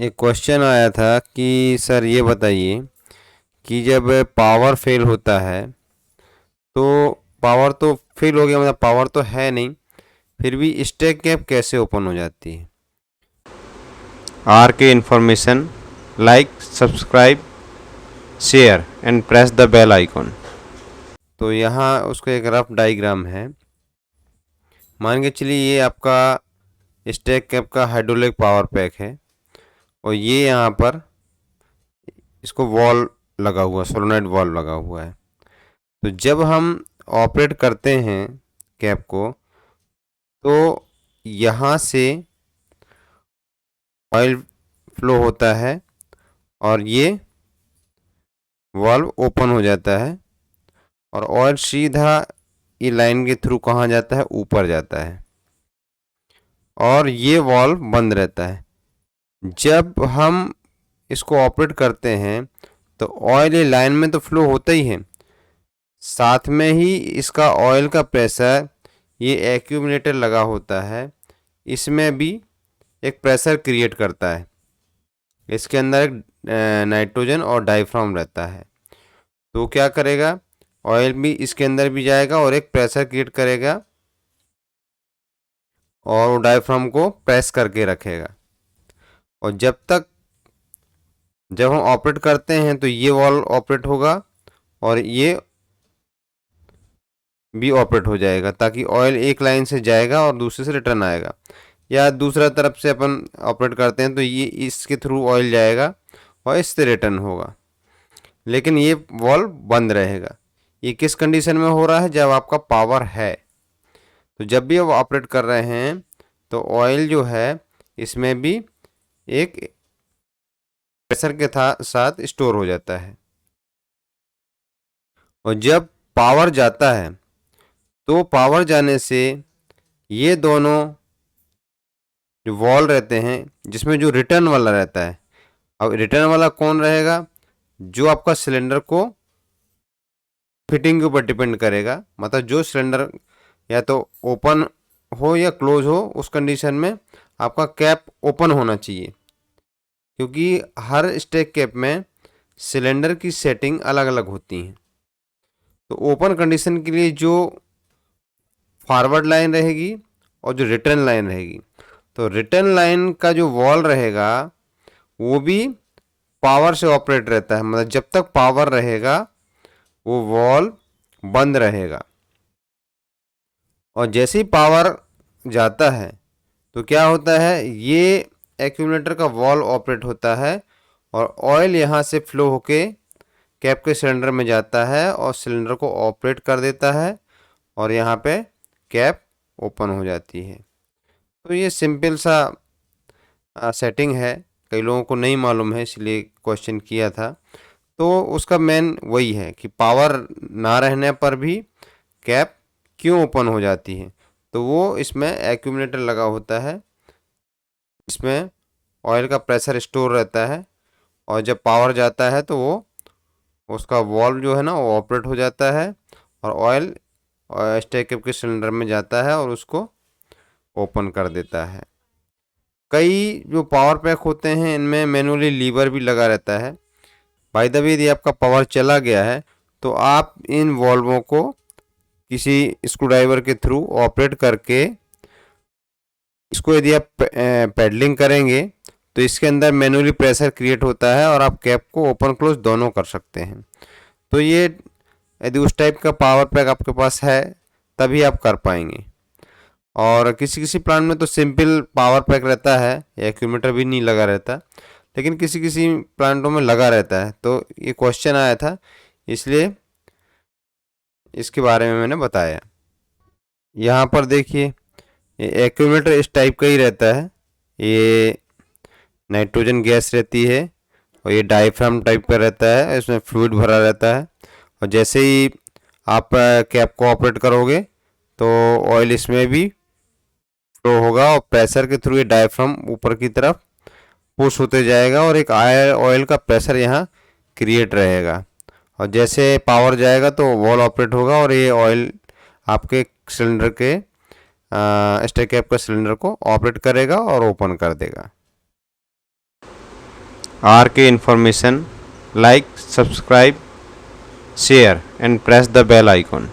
एक क्वेश्चन आया था कि सर ये बताइए कि जब पावर फेल होता है तो पावर तो फेल हो गया, मतलब पावर तो है नहीं, फिर भी स्टैक कैप कैसे ओपन हो जाती है। R K information, like, subscribe, share and press the bell icon. तो यहाँ उसका एक रफ डायग्राम है। मान के चलिए ये आपका स्टैक कैप का हाइड्रोलिक पावर पैक है और ये यहाँ पर इसको वॉल लगा हुआ, सोलोनाइड वॉल्व लगा हुआ है। तो जब हम ऑपरेट करते हैं कैप को, तो यहाँ से ऑयल फ्लो होता है और ये वाल्व ओपन हो जाता है और ऑयल सीधा ये लाइन के थ्रू कहाँ जाता है, ऊपर जाता है और ये वाल्व बंद रहता है। जब हम इसको ऑपरेट करते हैं तो ऑयल ये लाइन में तो फ्लो होता ही है, साथ में ही इसका ऑयल का प्रेशर, ये एक्यूमुलेटर लगा होता है, इसमें भी एक प्रेशर क्रिएट करता है। इसके अंदर एक नाइट्रोजन और डायफ्राम रहता है। तो क्या करेगा, ऑयल भी इसके अंदर भी जाएगा और एक प्रेशर क्रिएट करेगा और वो डायफ्राम को प्रेस करके रखेगा। और जब हम ऑपरेट करते हैं तो ये वाल्व ऑपरेट होगा और ये भी ऑपरेट हो जाएगा, ताकि ऑयल एक लाइन से जाएगा और दूसरे से रिटर्न आएगा। या दूसरा तरफ से अपन ऑपरेट करते हैं तो ये इसके थ्रू ऑयल जाएगा और इससे रिटर्न होगा, लेकिन ये वाल्व बंद रहेगा। ये किस कंडीशन में हो रहा है, जब आपका पावर है। तो जब भी आप ऑपरेट कर रहे हैं तो ऑयल जो है इसमें भी एक प्रेशर के साथ स्टोर हो जाता है। और जब पावर जाता है तो पावर जाने से ये दोनों जो वॉल रहते हैं, जिसमें जो रिटर्न वाला रहता है, अब रिटर्न वाला कौन रहेगा, जो आपका सिलेंडर को फिटिंग के ऊपर डिपेंड करेगा। मतलब जो सिलेंडर या तो ओपन हो या क्लोज हो, उस कंडीशन में आपका कैप ओपन होना चाहिए, क्योंकि हर स्टेक कैप में सिलेंडर की सेटिंग अलग अलग होती हैं। तो ओपन कंडीशन के लिए जो फॉरवर्ड लाइन रहेगी और जो रिटर्न लाइन रहेगी, तो रिटर्न लाइन का जो वॉल रहेगा वो भी पावर से ऑपरेट रहता है। मतलब जब तक पावर रहेगा वो वॉल बंद रहेगा, और जैसे ही पावर जाता है तो क्या होता है, ये एक्यूमुलेटर का वॉल्व ऑपरेट होता है और ऑयल यहाँ से फ्लो होके कैप के सिलेंडर में जाता है और सिलेंडर को ऑपरेट कर देता है और यहाँ पे कैप ओपन हो जाती है। तो ये सिंपल सा सेटिंग है, कई लोगों को नहीं मालूम है इसलिए क्वेश्चन किया था। तो उसका मेन वही है कि पावर ना रहने पर भी कैप क्यों ओपन हो जाती है। तो वो इसमें एक्यूमुलेटर लगा होता है, इसमें ऑयल का प्रेशर स्टोर रहता है और जब पावर जाता है तो वो उसका वॉल्व जो है ना वो ऑपरेट हो जाता है और ऑयल स्टेक के सिलेंडर में जाता है और उसको ओपन कर देता है। कई जो पावर पैक होते हैं इनमें मैनुअली लीवर भी लगा रहता है। बाय द वे, यदि आपका पावर चला गया है तो आप इन वॉल्वों को किसी स्क्रूड्राइवर के थ्रू ऑपरेट करके इसको यदि आप पैडलिंग करेंगे तो इसके अंदर मैनुअली प्रेशर क्रिएट होता है और आप कैप को ओपन क्लोज दोनों कर सकते हैं। तो ये यदि उस टाइप का पावर पैक आपके पास है तभी आप कर पाएंगे। और किसी किसी प्लांट में तो सिंपल पावर पैक रहता है, एक्यूमुलेटर भी नहीं लगा रहता, लेकिन किसी किसी प्लांटों में लगा रहता है। तो ये क्वेश्चन आया था इसलिए इसके बारे में मैंने बताया। यहाँ पर देखिए, ये एक्यूमुलेटर इस टाइप का ही रहता है। ये नाइट्रोजन गैस रहती है और ये डायफ्राम टाइप का रहता है, इसमें फ्लूइड भरा रहता है। और जैसे ही आप कैप को ऑपरेट करोगे तो ऑयल इसमें भी फ्लो होगा और प्रेशर के थ्रू ये डायफ्राम ऊपर की तरफ पुश होते जाएगा और एक ऑयल का प्रेशर यहाँ क्रिएट रहेगा। और जैसे पावर जाएगा तो वॉल ऑपरेट होगा और ये ऑयल आपके सिलेंडर के स्टेक कैप का सिलेंडर को ऑपरेट करेगा और ओपन कर देगा। RK information, like, subscribe, share and press the bell icon.